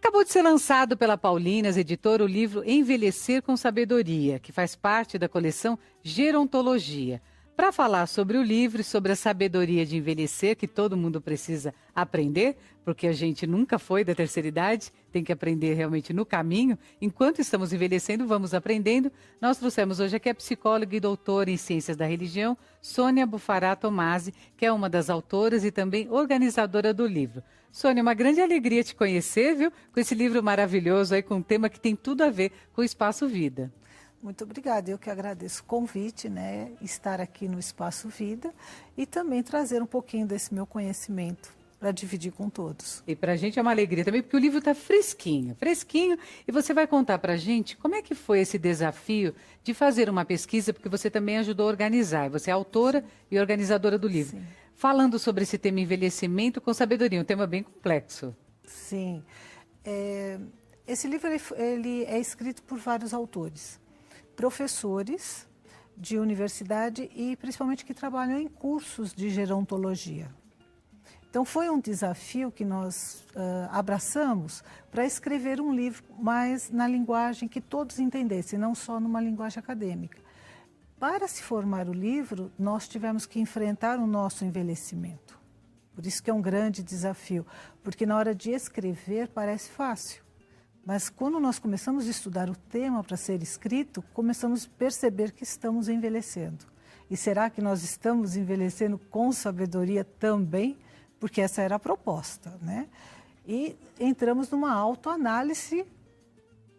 Acabou de ser lançado pela Paulinas Editora o livro Envelhecer com Sabedoria, que faz parte da coleção Gerontologia. Para falar sobre o livro e sobre a sabedoria de envelhecer, que todo mundo precisa aprender, porque a gente nunca foi da terceira idade, tem que aprender realmente no caminho. Enquanto estamos envelhecendo, vamos aprendendo. Nós trouxemos hoje aqui a psicóloga e doutora em Ciências da Religião, Sônia Bufará Tomasi, que é uma das autoras e também organizadora do livro. Sônia, uma grande alegria te conhecer, viu? Com esse livro maravilhoso aí, com um tema que tem tudo a ver com o Espaço Vida. Muito obrigada, eu que agradeço o convite, né, estar aqui no Espaço Vida e também trazer um pouquinho desse meu conhecimento para dividir com todos. E para a gente é uma alegria também, porque o livro está fresquinho, e você vai contar para a gente como é que foi esse desafio de fazer uma pesquisa, porque você também ajudou a organizar, você é autora e organizadora do livro. Sim. Falando sobre esse tema envelhecimento com sabedoria, um tema bem complexo. Sim, esse livro ele é escrito por vários autores. Professores de universidade e principalmente que trabalham em cursos de gerontologia. Então foi um desafio que nós abraçamos para escrever um livro mais na linguagem que todos entendessem, não só numa linguagem acadêmica. Para se formar o livro, nós tivemos que enfrentar o nosso envelhecimento. Por isso que é um grande desafio, porque na hora de escrever parece fácil. Mas quando nós começamos a estudar o tema para ser escrito, começamos a perceber que estamos envelhecendo. E será que nós estamos envelhecendo com sabedoria também? Porque essa era a proposta, né? E entramos numa autoanálise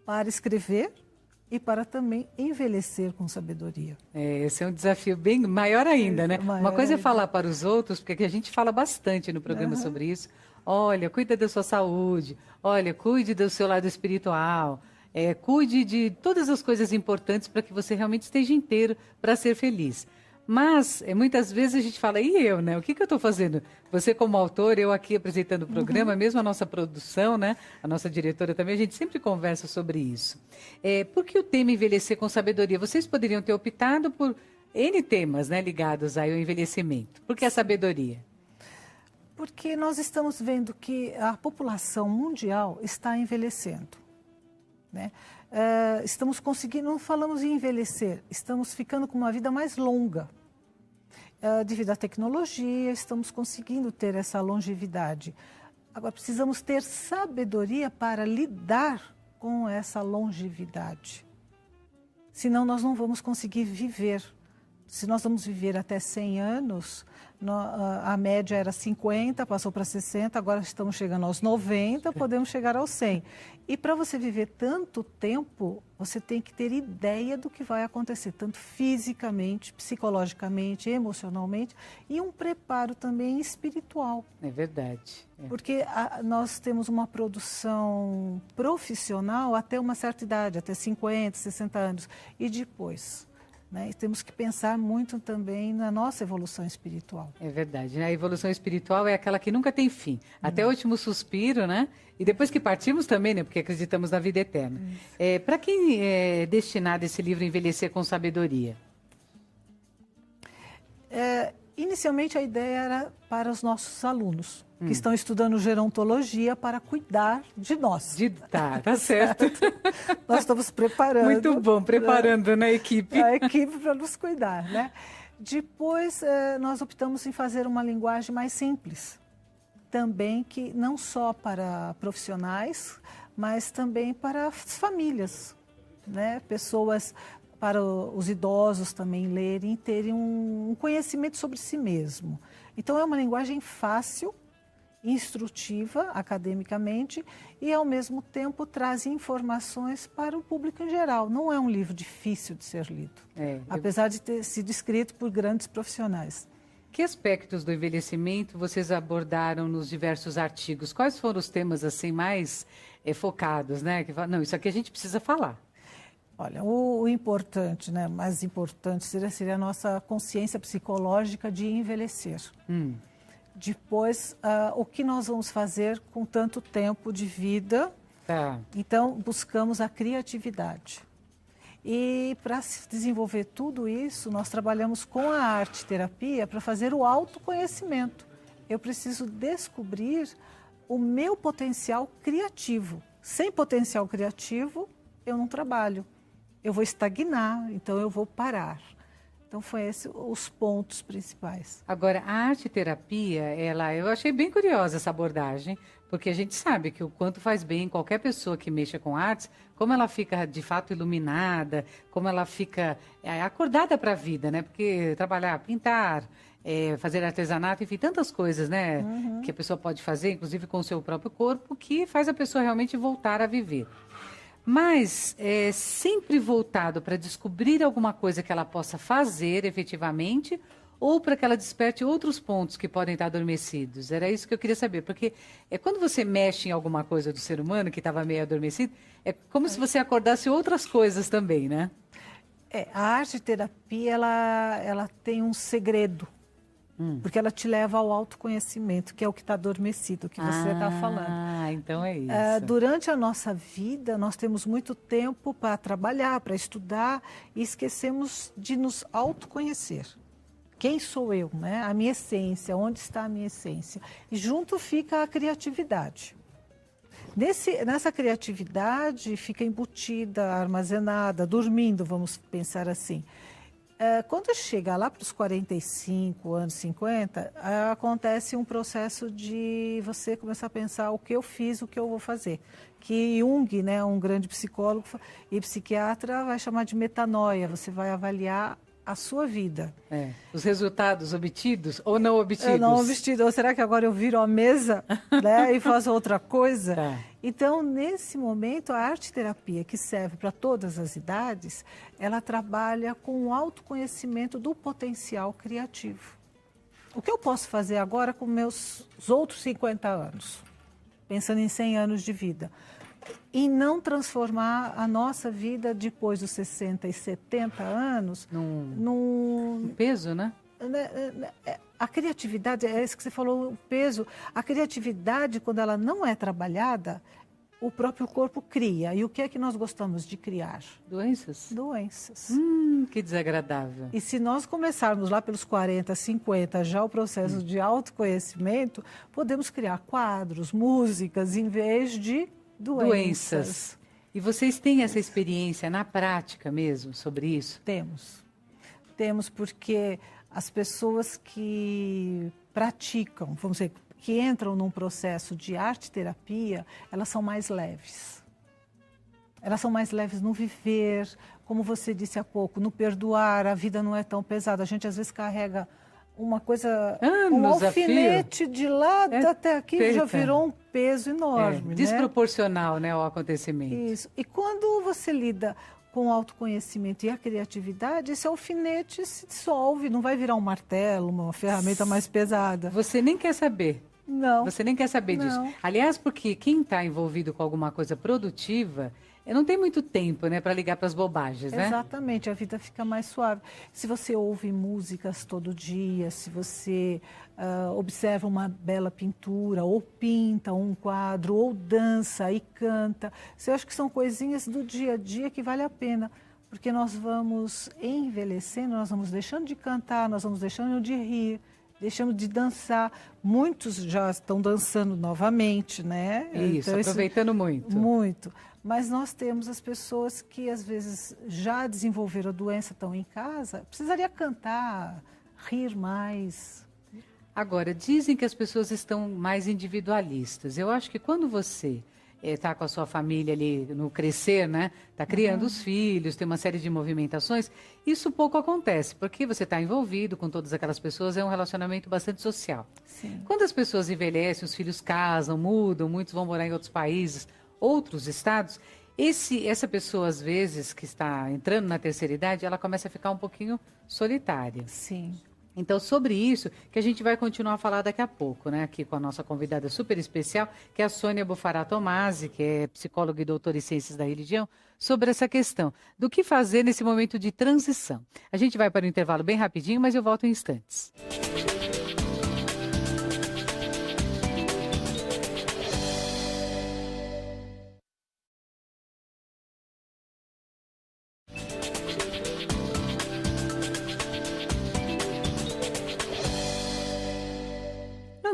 para escrever e para também envelhecer com sabedoria. Esse é um desafio bem maior ainda, né? Uma coisa é falar para os outros, porque aqui a gente fala bastante no programa sobre isso. Olha, cuida da sua saúde, olha, cuide do seu lado espiritual, cuide de todas as coisas importantes para que você realmente esteja inteiro para ser feliz. Mas, muitas vezes a gente fala, e eu, né? O que eu estou fazendo? Você como autor, eu aqui apresentando o programa, mesmo a nossa produção, né? A nossa diretora também, a gente sempre conversa sobre isso. Por que o tema envelhecer com sabedoria? Vocês poderiam ter optado por N temas, né, ligados aí ao envelhecimento. Por que a sabedoria? Porque nós estamos vendo que a população mundial está envelhecendo, né? Estamos conseguindo, não falamos em envelhecer, estamos ficando com uma vida mais longa. Devido à tecnologia, estamos conseguindo ter essa longevidade. Agora, precisamos ter sabedoria para lidar com essa longevidade. Senão, nós não vamos conseguir viver. Se nós vamos viver até 100 anos, a média era 50, passou para 60, agora estamos chegando aos 90, podemos chegar aos 100. E para você viver tanto tempo, você tem que ter ideia do que vai acontecer, tanto fisicamente, psicologicamente, emocionalmente, e um preparo também espiritual. É verdade. Porque nós temos uma produção profissional até uma certa idade, até 50, 60 anos, e depois... né? E temos que pensar muito também na nossa evolução espiritual. É verdade, né? A evolução espiritual é aquela que nunca tem fim. Até o último suspiro, né? E depois que partimos também, né? Porque acreditamos na vida eterna. Para quem é destinado esse livro Envelhecer com Sabedoria? Inicialmente a ideia era para os nossos alunos, que estão estudando gerontologia para cuidar de nós. Tá certo. Nós estamos preparando. Muito bom, preparando, né, a equipe. A equipe para nos cuidar, né? Depois, nós optamos em fazer uma linguagem mais simples. Também que não só para profissionais, mas também para as famílias, né? Pessoas... para os idosos também lerem e terem um conhecimento sobre si mesmo. Então, é uma linguagem fácil, instrutiva, academicamente, e, ao mesmo tempo, traz informações para o público em geral. Não é um livro difícil de ser lido, apesar de ter sido escrito por grandes profissionais. Que aspectos do envelhecimento vocês abordaram nos diversos artigos? Quais foram os temas assim mais focados, né? Não, isso aqui a gente precisa falar. Olha, o importante, né, mais importante seria a nossa consciência psicológica de envelhecer. Depois, o que nós vamos fazer com tanto tempo de vida? Então, buscamos a criatividade. E para desenvolver tudo isso, nós trabalhamos com a arte-terapia para fazer o autoconhecimento. Eu preciso descobrir o meu potencial criativo. Sem potencial criativo, eu não trabalho. Eu vou estagnar, então eu vou parar. Então, foi esses os pontos principais. Agora, a arte-terapia, eu achei bem curiosa essa abordagem, porque a gente sabe que o quanto faz bem qualquer pessoa que mexa com artes, como ela fica de fato iluminada, como ela fica acordada para a vida, né? Porque trabalhar, pintar, fazer artesanato, enfim, tantas coisas, né? Que a pessoa pode fazer, inclusive com o seu próprio corpo, que faz a pessoa realmente voltar a viver. Mas sempre voltado para descobrir alguma coisa que ela possa fazer efetivamente ou para que ela desperte outros pontos que podem estar adormecidos. Era isso que eu queria saber, porque quando você mexe em alguma coisa do ser humano que estava meio adormecido, é como se você acordasse outras coisas também, né? A arte-terapia, ela tem um segredo. Porque ela te leva ao autoconhecimento, que é o que está adormecido, que você está falando. Ah, então é isso. Durante a nossa vida, nós temos muito tempo para trabalhar, para estudar, e esquecemos de nos autoconhecer. Quem sou eu, né? A minha essência, onde está a minha essência? E junto fica a criatividade. Nessa criatividade fica embutida, armazenada, dormindo, vamos pensar assim. Quando chega lá para os 45 anos, 50, acontece um processo de você começar a pensar o que eu fiz, o que eu vou fazer. Que Jung, né, um grande psicólogo e psiquiatra, vai chamar de metanoia. Você vai avaliar a sua vida. Os resultados obtidos ou não obtidos? Não obtidos. Ou será que agora eu viro a mesa, né, e faço outra coisa? Tá. Então, nesse momento, a arte-terapia, que serve para todas as idades, ela trabalha com o autoconhecimento do potencial criativo. O que eu posso fazer agora com meus outros 50 anos? Pensando em 100 anos de vida. E não transformar a nossa vida depois dos 60 e 70 anos num peso, né? A criatividade, é isso que você falou, o peso. A criatividade, quando ela não é trabalhada, o próprio corpo cria. E o que é que nós gostamos de criar? Doenças? Doenças. Que desagradável. E se nós começarmos lá pelos 40, 50, já o processo de autoconhecimento, podemos criar quadros, músicas, em vez de doenças. E vocês têm essa experiência na prática mesmo sobre isso? Temos. Temos porque as pessoas que praticam, vamos dizer, que entram num processo de arte-terapia, elas são mais leves. Elas são mais leves no viver, como você disse há pouco, no perdoar, a vida não é tão pesada. A gente às vezes carrega uma coisa, um alfinete de lá até aqui, já virou um peso enorme. Desproporcional, né, ao acontecimento. Isso. E quando você lida com o autoconhecimento e a criatividade, esse alfinete se dissolve, não vai virar um martelo, uma ferramenta mais pesada. Você nem quer saber. Não. Você nem quer saber disso. Aliás, porque quem está envolvido com alguma coisa produtiva, não tem muito tempo, né, para ligar para as bobagens, né? Exatamente, a vida fica mais suave. Se você ouve músicas todo dia, se você observa uma bela pintura, ou pinta um quadro, ou dança e canta, eu acho que são coisinhas do dia a dia que vale a pena, porque nós vamos envelhecendo, nós vamos deixando de cantar, nós vamos deixando de rir, deixamos de dançar. Muitos já estão dançando novamente, né? Isso, então, aproveitando muito. Muito. Mas nós temos as pessoas que, às vezes, já desenvolveram a doença, estão em casa, precisaria cantar, rir mais. Agora, dizem que as pessoas estão mais individualistas. Eu acho que quando você está com a sua família ali no crescer, né? Está criando os filhos, tem uma série de movimentações, isso pouco acontece, porque você está envolvido com todas aquelas pessoas, é um relacionamento bastante social. Sim. Quando as pessoas envelhecem, os filhos casam, mudam, muitos vão morar em outros países, outros estados, essa pessoa, às vezes, que está entrando na terceira idade, ela começa a ficar um pouquinho solitária. Sim. Então, sobre isso, que a gente vai continuar a falar daqui a pouco, né? Aqui com a nossa convidada super especial, que é a Sônia Bufará Tomasi, que é psicóloga e doutora em ciências da religião, sobre essa questão do que fazer nesse momento de transição. A gente vai para o intervalo bem rapidinho, mas eu volto em instantes.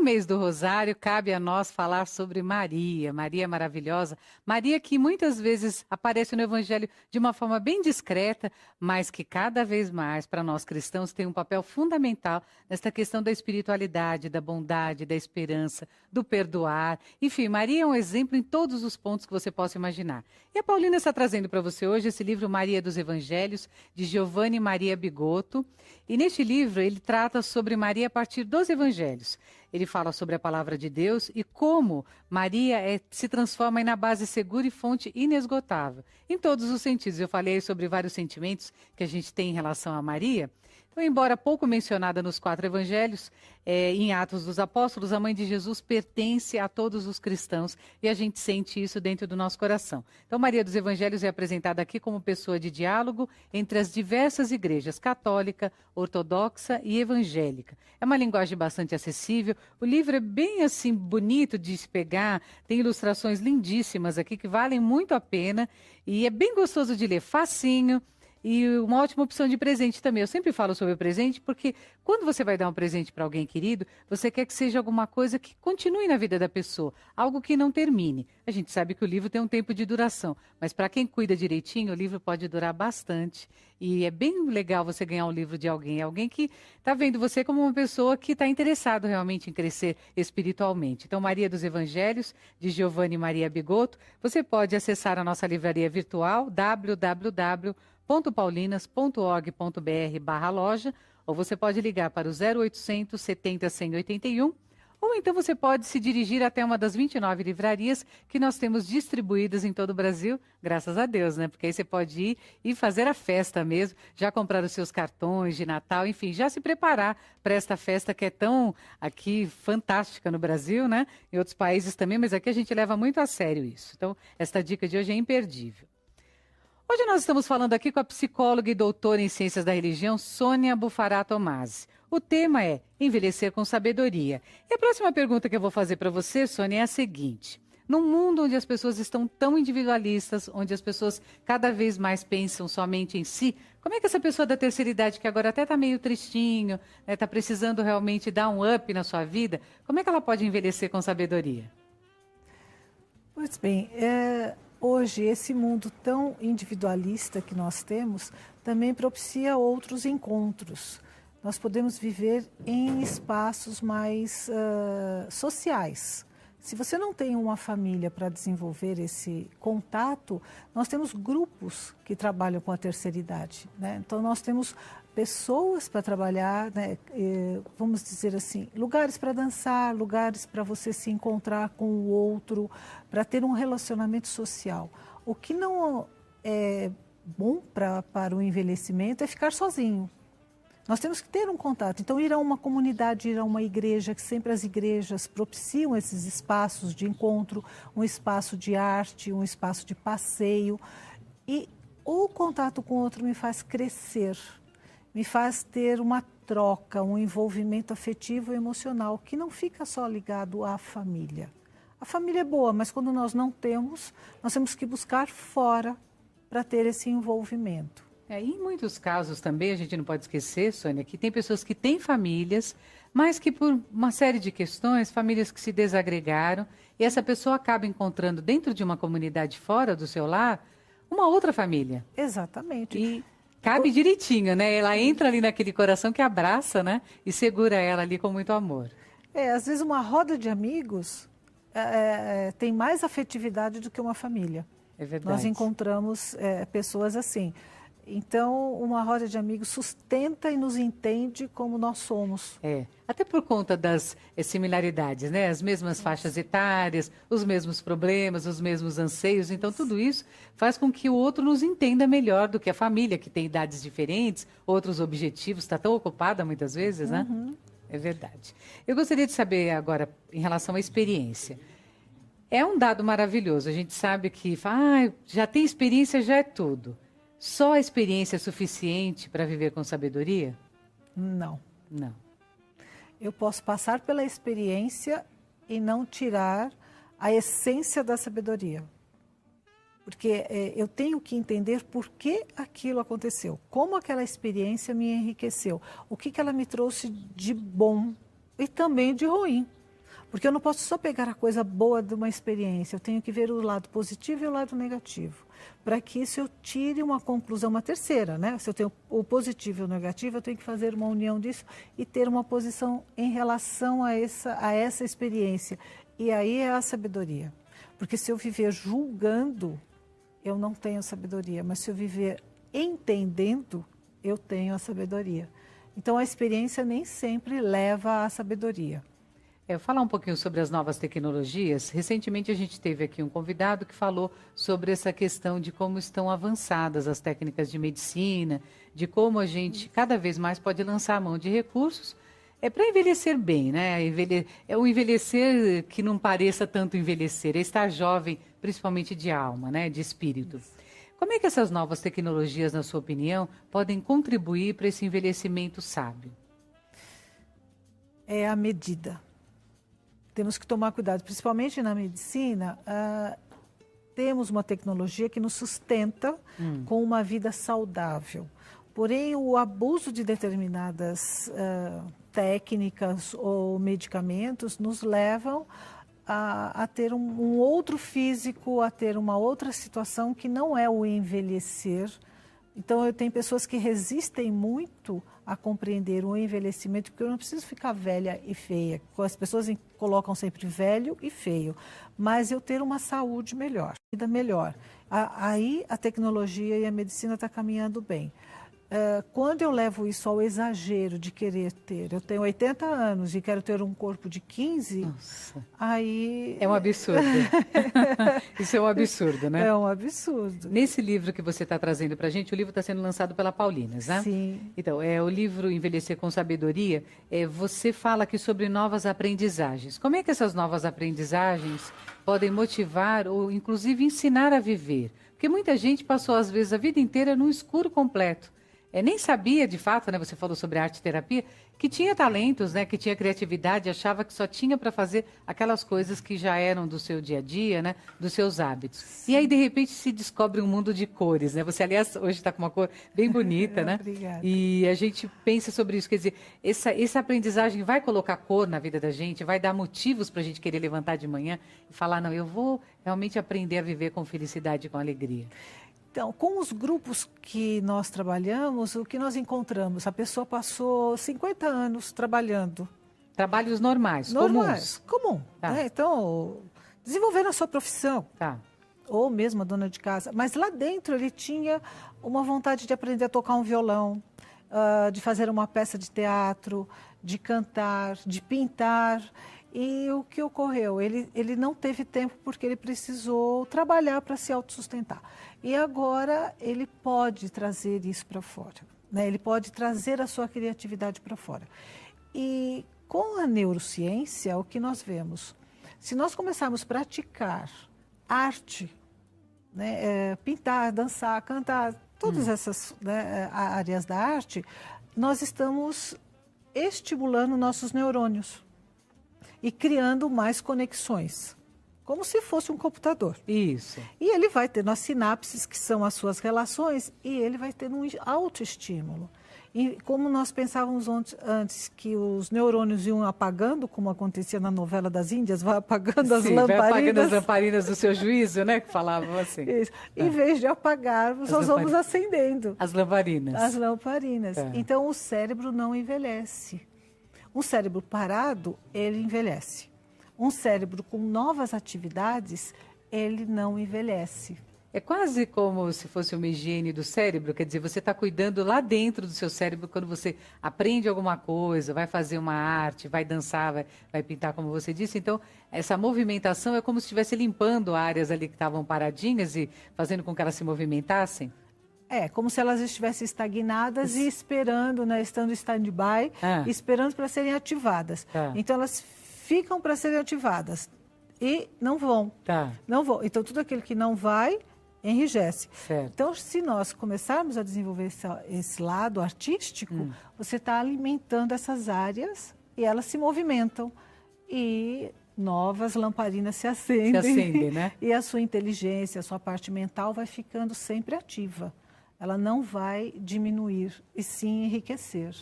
no mês do Rosário, cabe a nós falar sobre Maria, Maria maravilhosa, Maria que muitas vezes aparece no Evangelho de uma forma bem discreta, mas que cada vez mais, para nós cristãos, tem um papel fundamental nesta questão da espiritualidade, da bondade, da esperança, do perdoar. Enfim, Maria é um exemplo em todos os pontos que você possa imaginar. E a Paulina está trazendo para você hoje esse livro Maria dos Evangelhos, de Giovanni Maria Bigotto. E neste livro ele trata sobre Maria a partir dos Evangelhos. Ele fala sobre a palavra de Deus e como Maria se transforma na base segura e fonte inesgotável. Em todos os sentidos. Eu falei sobre vários sentimentos que a gente tem em relação a Maria. Então, embora pouco mencionada nos 4 evangelhos, em Atos dos Apóstolos, a mãe de Jesus pertence a todos os cristãos e a gente sente isso dentro do nosso coração. Então, Maria dos Evangelhos é apresentada aqui como pessoa de diálogo entre as diversas igrejas, católica, ortodoxa e evangélica. É uma linguagem bastante acessível, o livro é bem assim bonito de se pegar, tem ilustrações lindíssimas aqui que valem muito a pena e é bem gostoso de ler, facinho. E uma ótima opção de presente também. Eu sempre falo sobre o presente porque quando você vai dar um presente para alguém querido, você quer que seja alguma coisa que continue na vida da pessoa, algo que não termine. A gente sabe que o livro tem um tempo de duração, mas para quem cuida direitinho, o livro pode durar bastante. E é bem legal você ganhar um livro de alguém que está vendo você como uma pessoa que está interessado realmente em crescer espiritualmente. Então, Maria dos Evangelhos, de Giovanni Maria Bigotto, você pode acessar a nossa livraria virtual, www.paulinas.org.br/loja, ou você pode ligar para o 0800 70 181, ou então você pode se dirigir até uma das 29 livrarias que nós temos distribuídas em todo o Brasil, graças a Deus, né? Porque aí você pode ir e fazer a festa mesmo, já comprar os seus cartões de Natal, enfim, já se preparar para esta festa que é tão aqui fantástica no Brasil, né? Em outros países também, mas aqui a gente leva muito a sério isso. Então, esta dica de hoje é imperdível. Hoje nós estamos falando aqui com a psicóloga e doutora em Ciências da Religião, Sônia Bufará Tomasi. O tema é envelhecer com sabedoria. E a próxima pergunta que eu vou fazer para você, Sônia, é a seguinte. Num mundo onde as pessoas estão tão individualistas, onde as pessoas cada vez mais pensam somente em si, como é que essa pessoa da terceira idade, que agora até está meio tristinho, está precisando realmente dar um up na sua vida, como é que ela pode envelhecer com sabedoria? Pois bem, hoje, esse mundo tão individualista que nós temos também propicia outros encontros. Nós podemos viver em espaços mais sociais. Se você não tem uma família para desenvolver esse contato, nós temos grupos que trabalham com a terceira idade, né? Então, nós temos pessoas para trabalhar, né? Vamos dizer assim, lugares para dançar, lugares para você se encontrar com o outro, para ter um relacionamento social. O que não é bom para o envelhecimento é ficar sozinho. Nós temos que ter um contato. Então, ir a uma comunidade, ir a uma igreja, que sempre as igrejas propiciam esses espaços de encontro, um espaço de arte, um espaço de passeio. E o contato com o outro me faz crescer, me faz ter uma troca, um envolvimento afetivo e emocional, que não fica só ligado à família. A família é boa, mas quando nós não temos, nós temos que buscar fora para ter esse envolvimento. Em muitos casos também, a gente não pode esquecer, Sônia, que tem pessoas que têm famílias, mas que por uma série de questões, famílias que se desagregaram, e essa pessoa acaba encontrando dentro de uma comunidade fora do seu lar, uma outra família. Exatamente. E cabe direitinho, né? Ela entra ali naquele coração que abraça, né? E segura ela ali com muito amor. Às vezes uma roda de amigos tem mais afetividade do que uma família. É verdade. Nós encontramos pessoas assim. Então, uma roda de amigos sustenta e nos entende como nós somos. Até por conta das similaridades, né? As mesmas faixas etárias, os mesmos problemas, os mesmos anseios. Então, tudo isso faz com que o outro nos entenda melhor do que a família, que tem idades diferentes, outros objetivos, está tão ocupada muitas vezes, né? É verdade. Eu gostaria de saber agora, em relação à experiência. É um dado maravilhoso. A gente sabe que já tem experiência, já é tudo. Só a experiência é suficiente para viver com sabedoria? Não. Não. Eu posso passar pela experiência e não tirar a essência da sabedoria. Porque eu tenho que entender por que aquilo aconteceu, como aquela experiência me enriqueceu, o que ela me trouxe de bom e também de ruim. Porque eu não posso só pegar a coisa boa de uma experiência, eu tenho que ver o lado positivo e o lado negativo. Para que isso eu tire uma conclusão, uma terceira, né? Se eu tenho o positivo e o negativo, eu tenho que fazer uma união disso e ter uma posição em relação a essa experiência. E aí é a sabedoria. Porque se eu viver julgando, eu não tenho sabedoria. Mas se eu viver entendendo, eu tenho a sabedoria. Então a experiência nem sempre leva à sabedoria. Falar um pouquinho sobre as novas tecnologias. Recentemente a gente teve aqui um convidado que falou sobre essa questão de como estão avançadas as técnicas de medicina, de como a gente cada vez mais pode lançar a mão de recursos para envelhecer bem, né? É o envelhecer que não pareça tanto envelhecer, é estar jovem, principalmente de alma, né? De espírito. Como é que essas novas tecnologias, na sua opinião, podem contribuir para esse envelhecimento sábio? É a medida. Temos que tomar cuidado, principalmente na medicina, temos uma tecnologia que nos sustenta com uma vida saudável. Porém, o abuso de determinadas técnicas ou medicamentos nos levam a ter um outro físico, a ter uma outra situação que não é o envelhecer. Então, eu tenho pessoas que resistem muito a compreender o envelhecimento, porque eu não preciso ficar velha e feia. As pessoas colocam sempre velho e feio, mas eu ter uma saúde melhor, vida melhor. Aí a tecnologia e a medicina estão caminhando bem. Quando eu levo isso ao exagero de querer ter, eu tenho 80 anos e quero ter um corpo de 15, Nossa. Aí... É um absurdo. Isso é um absurdo, né? É um absurdo. Nesse livro que você está trazendo para a gente, o livro está sendo lançado pela Paulinas, né? Sim. Então, o livro Envelhecer com Sabedoria, você fala aqui sobre novas aprendizagens. Como é que essas novas aprendizagens podem motivar ou, inclusive, ensinar a viver? Porque muita gente passou, às vezes, a vida inteira num escuro completo. Nem sabia, de fato, né? Você falou sobre arte-terapia, que tinha talentos, né? Que tinha criatividade, achava que só tinha para fazer aquelas coisas que já eram do seu dia a dia, né? Dos seus hábitos. Sim. E aí, de repente, se descobre um mundo de cores, né? Você, aliás, hoje está com uma cor bem bonita, né? Obrigada. E a gente pensa sobre isso, quer dizer, essa aprendizagem vai colocar cor na vida da gente, vai dar motivos para a gente querer levantar de manhã e falar, não, eu vou realmente aprender a viver com felicidade e com alegria. Então, com os grupos que nós trabalhamos, o que nós encontramos? A pessoa passou 50 anos trabalhando. Trabalhos normais, comum. Tá. Né? Então, desenvolvendo a sua profissão. Tá. Ou mesmo a dona de casa. Mas lá dentro ele tinha uma vontade de aprender a tocar um violão, de fazer uma peça de teatro, de cantar, de pintar. E o que ocorreu? Ele não teve tempo porque ele precisou trabalhar para se autossustentar. E agora ele pode trazer isso para fora, né? Ele pode trazer a sua criatividade para fora. E com a neurociência, o que nós vemos? Se nós começarmos a praticar arte, né? Pintar, dançar, cantar, todas essas, né, áreas da arte, nós estamos estimulando nossos neurônios e criando mais conexões, como se fosse um computador. Isso. E ele vai ter nas sinapses, que são as suas relações, e ele vai ter um autoestímulo. E como nós pensávamos antes que os neurônios iam apagando, como acontecia na novela das Índias, vai apagando as lamparinas. Vai apagando as lamparinas do seu juízo, né? Que falavam assim. Isso. Em vez de apagarmos, nós vamos acendendo. As lamparinas. As lamparinas. Então o cérebro não envelhece. Um cérebro parado, ele envelhece. Um cérebro com novas atividades, ele não envelhece. É quase como se fosse uma higiene do cérebro, quer dizer, você está cuidando lá dentro do seu cérebro quando você aprende alguma coisa, vai fazer uma arte, vai dançar, vai pintar, como você disse. Então, essa movimentação é como se estivesse limpando áreas ali que estavam paradinhas e fazendo com que elas se movimentassem. É, como se elas estivessem estagnadas e esperando, né, estando em stand-by, esperando para serem ativadas. Então, elas ficam para serem ativadas e não vão. Não vão. Então, tudo aquilo que não vai, enrijece. Certo. Então, se nós começarmos a desenvolver esse lado artístico, você está alimentando essas áreas e elas se movimentam. E novas lamparinas se acendem. Se acendem, né? E a sua inteligência, a sua parte mental vai ficando sempre ativa. Ela não vai diminuir, e sim enriquecer.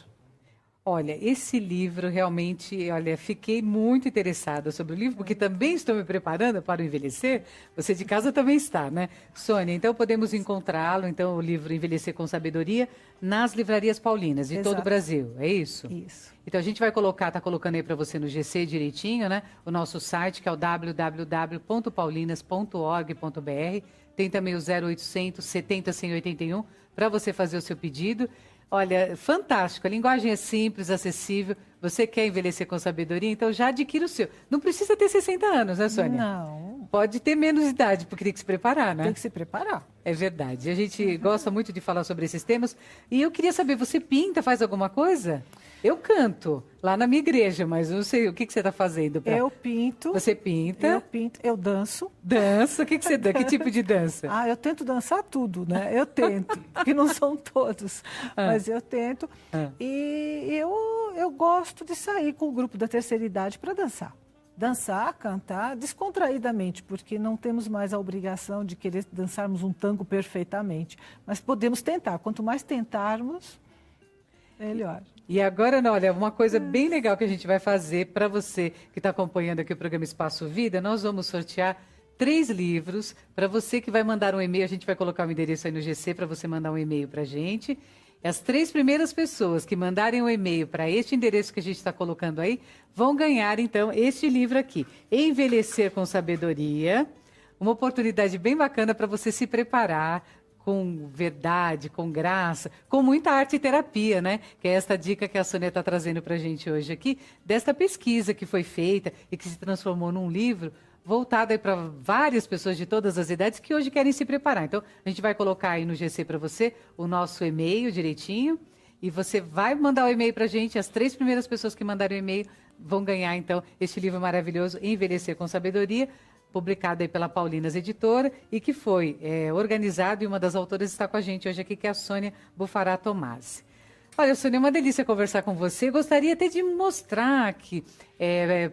Olha, esse livro realmente, olha, fiquei muito interessada sobre o livro, porque também estou me preparando para o envelhecer. Você de casa também está, né? Sônia, então podemos encontrá-lo, então, o livro Envelhecer com Sabedoria, nas livrarias paulinas de todo o Brasil, é isso? Isso. Então a gente vai colocar, tá colocando aí para você no GC direitinho, né? O nosso site, que é o www.paulinas.org.br. Tem também o 0800 70 181 para você fazer o seu pedido. Olha, fantástico, a linguagem é simples, acessível. Você quer envelhecer com sabedoria, então já adquira o seu. Não precisa ter 60 anos, né, Sônia? Não. Pode ter menos idade, porque tem que se preparar, né? Tem que se preparar. É verdade. A gente gosta muito de falar sobre esses temas. E eu queria saber, você pinta, faz alguma coisa? Eu canto lá na minha igreja, mas não sei o que você está fazendo. Eu pinto. Você pinta? Eu pinto, eu danço. Dança? O que você dança? Que tipo de dança? Eu tento dançar tudo, né? Eu tento, porque não são todos, mas eu tento. E eu gosto de sair com o grupo da terceira idade para dançar. Dançar, cantar, descontraídamente, porque não temos mais a obrigação de querer dançarmos um tango perfeitamente. Mas podemos tentar. Quanto mais tentarmos, melhor. E agora, olha, uma coisa bem legal que a gente vai fazer para você que está acompanhando aqui o programa Espaço Vida, nós vamos sortear 3 livros para você que vai mandar um e-mail. A gente vai colocar o endereço aí no GC para você mandar um e-mail para a gente. As 3 primeiras pessoas que mandarem um e-mail para este endereço que a gente está colocando aí, vão ganhar, então, este livro aqui, Envelhecer com Sabedoria. Uma oportunidade bem bacana para você se preparar com verdade, com graça, com muita arte e terapia, né? Que é esta dica que a Sônia está trazendo para a gente hoje aqui, desta pesquisa que foi feita e que se transformou num livro voltado para várias pessoas de todas as idades que hoje querem se preparar. Então, a gente vai colocar aí no GC para você o nosso e-mail direitinho e você vai mandar o e-mail para a gente. As 3 primeiras pessoas que mandarem o e-mail vão ganhar, então, este livro maravilhoso, Envelhecer com Sabedoria, publicado aí pela Paulinas Editora e que foi organizado, e uma das autoras está com a gente hoje aqui, que é a Sônia Bufará Tomasi. Olha, Sônia, é uma delícia conversar com você. Eu gostaria até de mostrar aqui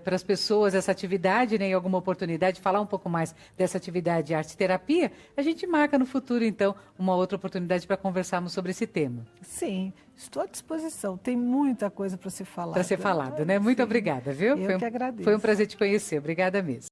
para as pessoas essa atividade, né, em alguma oportunidade, falar um pouco mais dessa atividade de arte-terapia. A gente marca no futuro, então, uma outra oportunidade para conversarmos sobre esse tema. Sim, estou à disposição. Tem muita coisa para ser falada. Para ser falado, né? Muito obrigada, viu? Eu que agradeço. Foi um prazer te conhecer. Obrigada mesmo.